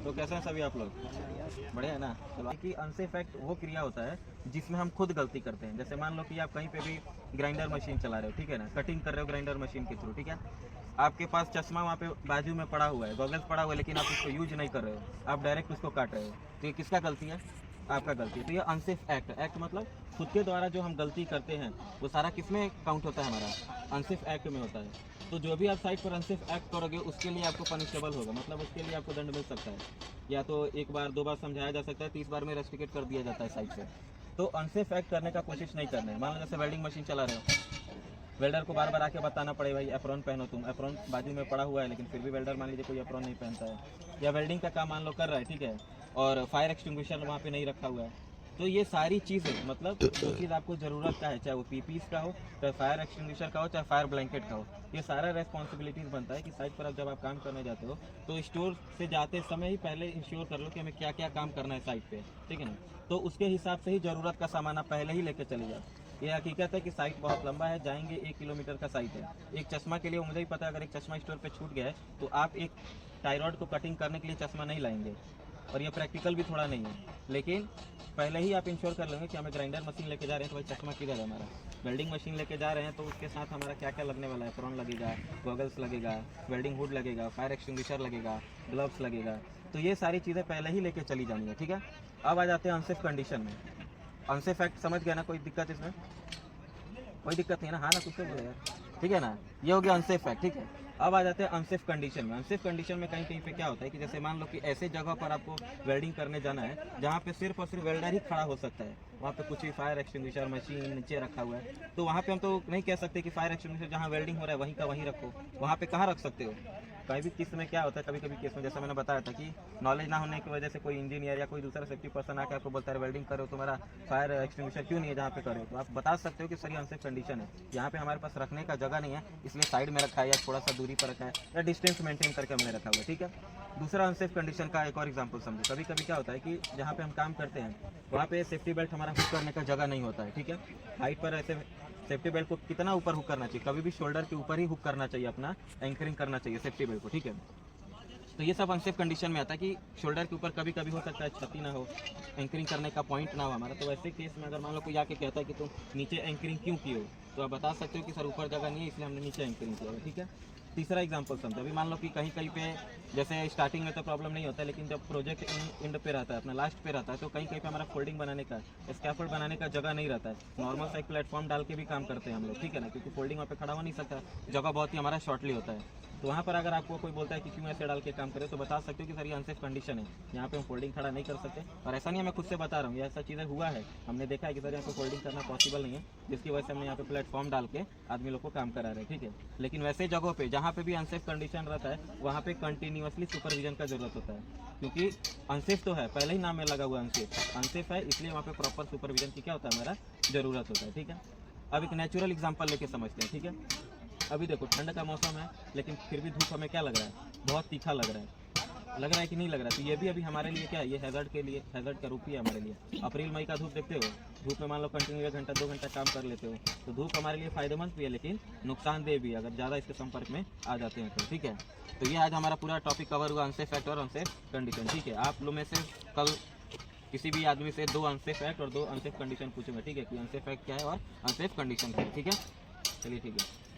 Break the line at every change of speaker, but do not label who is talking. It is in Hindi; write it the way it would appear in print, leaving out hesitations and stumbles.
तो कैसे हैं सभी आप लोग? बढ़िया है ना। चलो कि अनसेफ एक्ट वो क्रिया होता है जिसमें हम खुद गलती करते हैं। जैसे मान लो कि आप कहीं पे भी ग्राइंडर मशीन चला रहे हो, ठीक है ना, कटिंग कर रहे हो ग्राइंडर मशीन के थ्रू, ठीक है। आपके पास चश्मा वहाँ पे बाजू में पड़ा हुआ है, गॉगल्स पड़ा हुआ है, लेकिन आप उसको यूज नहीं कर रहे हो, आप डायरेक्ट उसको काट रहे हो। तो ये किसका गलती है? आपका गलती है। तो ये अनसेफ एक्ट, एक्ट मतलब खुद के द्वारा जो हम गलती करते हैं वो सारा किस में काउंट होता है? हमारा अनसेफ एक्ट में होता है। तो जो भी आप साइट पर अनसेफ एक्ट करोगे उसके लिए आपको पनिशेबल होगा, मतलब उसके लिए आपको दंड मिल सकता है। या तो एक बार दो बार समझाया जा सकता है, 30 बार में रेस्ट्रिकेट कर दिया जाता है साइट से। तो अनसेफ एक्ट करने का कोशिश नहीं करना है। मान लो जैसे वेल्डिंग मशीन चला रहे हो, वेल्डर को बार बार आके बताना पड़े भाई एप्रॉन पहनो, तुम एप्रॉन बाजू में पड़ा हुआ है, लेकिन फिर भी वेल्डर मान लीजिए कोई एप्रॉन नहीं पहनता है। या वेल्डिंग का काम मान लो कर रहा है, ठीक है, और फायर एक्सटिंग्विशर वहाँ पे नहीं रखा हुआ है। तो ये सारी चीज़ें, मतलब जो चीज़ आपको ज़रूरत का है, चाहे वो पीपीस का हो, चाहे फायर एक्सटिंग्विशर का हो, चाहे फायर ब्लैंकेट का हो, ये सारा रेस्पॉन्सिबिलिटीज़ बनता है कि साइट पर जब आप काम करने जाते हो तो स्टोर से जाते समय ही पहले इंश्योर कर लो कि हमें क्या क्या काम करना है साइट पे, ठीक है ना। तो उसके हिसाब से ही ज़रूरत का सामान आप पहले ही लेके चले जाओ। ये हकीकत है कि साइट बहुत लंबा है, जाएंगे 1 किलोमीटर का साइट है। एक चश्मा के लिए मुझे ही पता है, अगर एक चश्मा स्टोर पे छूट गया है तो आप एक टायरॉयड को कटिंग करने के लिए चश्मा नहीं लाएंगे, और ये प्रैक्टिकल भी थोड़ा नहीं है। लेकिन पहले ही आप इंश्योर कर लेंगे कि हमें ग्राइंडर मशीन लेके जा रहे हैं तो भाई चश्मा किधर है हमारा। वेल्डिंग मशीन लेके जा रहे हैं तो उसके साथ हमारा क्या क्या लगने वाला है, एप्रॉन लगेगा, गॉगल्स लगेगा, वेल्डिंग हुड लगेगा, फायर एक्सटिंग्विशर लगेगा, ग्लव्स लगेगा। तो ये सारी चीज़ें पहले ही लेके चली जानी है, ठीक है। अब आ जाते हैं अनसेफ कंडीशन में। अनसेफ एक्ट समझ गया ना? कोई दिक्कत इसमें? कोई दिक्कत नहीं है ना? हाँ ना, कुछ तो बोले यार, ठीक है ना। ये हो गया अनसेफ एक्ट, ठीक है। अब आ जाते हैं अनसेफ कंडीशन में। अनसेफ कंडीशन में कहीं कहीं पे क्या होता है कि जैसे मान लो कि ऐसे जगह पर आपको वेल्डिंग करने जाना है जहाँ पे सिर्फ और सिर्फ वेल्डर ही खड़ा हो सकता है, वहाँ पे कुछ भी फायर एक्सटिंग्विशर मशीन नीचे रखा हुआ है, तो वहाँ पे हम तो नहीं कह सकते कि फायर एक्सटिंग्विशर जहाँ वेल्डिंग हो रहा है वहीं का वहीं रखो। वहाँ पे कहाँ रख सकते हो? कहीं भी केस में क्या होता है, कभी कभी केस में जैसा मैंने बताया था कि नॉलेज ना होने की वजह से कोई इंजीनियर या कोई दूसरा सेफ्टी पर्सन आकर आपको बोलता है वेल्डिंग करो, तुम्हारा फायर एक्सटिंग्विशर क्यों नहीं है जहाँ पे करो, तो आप बता सकते हो कि सर ये अनसेफ कंडीशन है, यहाँ पे हमारे पास रखने का जगह नहीं है, इसलिए साइड में रखा है, या थोड़ा सा दूरी पर रखा है, या डिस्टेंस मेंटेन करके हमने रखा हुआ है, ठीक है। दूसरा अनसेफ कंडीशन का एक और एग्जाम्पल समझो। कभी कभी क्या होता है कि जहाँ पे हम काम करते हैं वहाँ पे सेफ्टी बेल्ट हमारा हुक करने का जगह नहीं होता है, ठीक है। हाइट पर ऐसे सेफ्टी बेल्ट को कितना ऊपर हुक करना चाहिए? कभी भी शोल्डर के ऊपर ही हुक करना चाहिए, अपना एंकरिंग करना चाहिए सेफ्टी बेल्ट को, ठीक है। तो ये सब अनसेफ कंडीशन में आता है कि शोल्डर के ऊपर कभी कभी हो सकता है छती ना हो, एंकरिंग करने का पॉइंट ना हो हमारा। तो वैसे केस में अगर मान लो कोई आके कहता है कि तुम नीचे एंकरिंग क्यों की हो, तो आप बता सकते हो कि सर ऊपर जगह नहीं है इसलिए हमने नीचे एंकरिंग किया है, ठीक है। तीसरा एग्जांपल समझो। अभी मान लो कि कहीं कहीं पे जैसे स्टार्टिंग में तो प्रॉब्लम नहीं होता है, लेकिन जब प्रोजेक्ट एंड पे रहता है, अपना लास्ट पे रहता है, तो कहीं कहीं पे हमारा फोल्डिंग बनाने का, स्कैफोल्ड बनाने का जगह नहीं रहता है। नॉर्मल सा एक प्लेटफॉर्म डाल के भी काम करते हैं हम लोग, ठीक है ना, क्योंकि फोल्डिंग वहाँ पे खड़ा हो नहीं सकता, जगह बहुत ही हमारा शॉर्टली होता है। तो वहाँ पर अगर आपको कोई बोलता है कि क्यों ऐसे डाल के काम करें, तो बता सकते हो कि सर ये अनसेफ कंडीशन है, यहाँ पे हम फोल्डिंग खड़ा नहीं कर सकते। और ऐसा नहीं है मैं खुद से बता रहा हूँ, ये ऐसा चीज़ें हुआ है, हमने देखा है कि सर यहाँ पे फोल्डिंग करना पॉसिबल नहीं है, जिसकी वजह से हमने यहाँ पे प्लेटफॉर्म डाल के आदमी लोग को काम करा रहे हैं, ठीक है। लेकिन वैसे जगहों पे जहाँ पे भी अनसेफ कंडीशन रहता है वहाँ पे कंटिन्यूसली सुपरविजन का जरूरत होता है, क्योंकि अनसेफ तो है, पहले ही नाम में लगा हुआ अनसेफ, अनसेफ है, इसलिए वहाँ पे प्रॉपर सुपरविजन की क्या होता है, मेरा जरूरत होता है, ठीक है। अब एक नेचुरल एग्जाम्पल लेके समझते हैं, ठीक है। अभी देखो ठंड का मौसम है, लेकिन फिर भी धूप हमें क्या लग रहा है, बहुत तीखा लग रहा है कि नहीं लग रहा है। तो ये भी अभी हमारे लिए क्या है, ये हैज़र्ड के लिए, हैज़र्ड का रूप ही है हमारे लिए। अप्रैल मई का धूप देखते हो, धूप में मान लो कंटिन्यू 1 घंटा 2 घंटा काम कर लेते हो, तो धूप हमारे लिए फ़ायदेमंद भी है, लेकिन नुकसानदेह भी है अगर ज़्यादा इसके संपर्क में आ जाते हैं तो, ठीक है। तो ये आज हमारा पूरा टॉपिक कवर हुआ अनसेफ एक्ट और अनसेफ कंडीशन, ठीक है। आप लोग में से कल किसी भी आदमी से 2 अनसेफ एक्ट और 2 अनसेफ कंडीशन पूछूंगा, ठीक है, कि अनसेफ एक्ट क्या है और अनसेफ कंडीशन क्या है, ठीक है। चलिए ठीक है।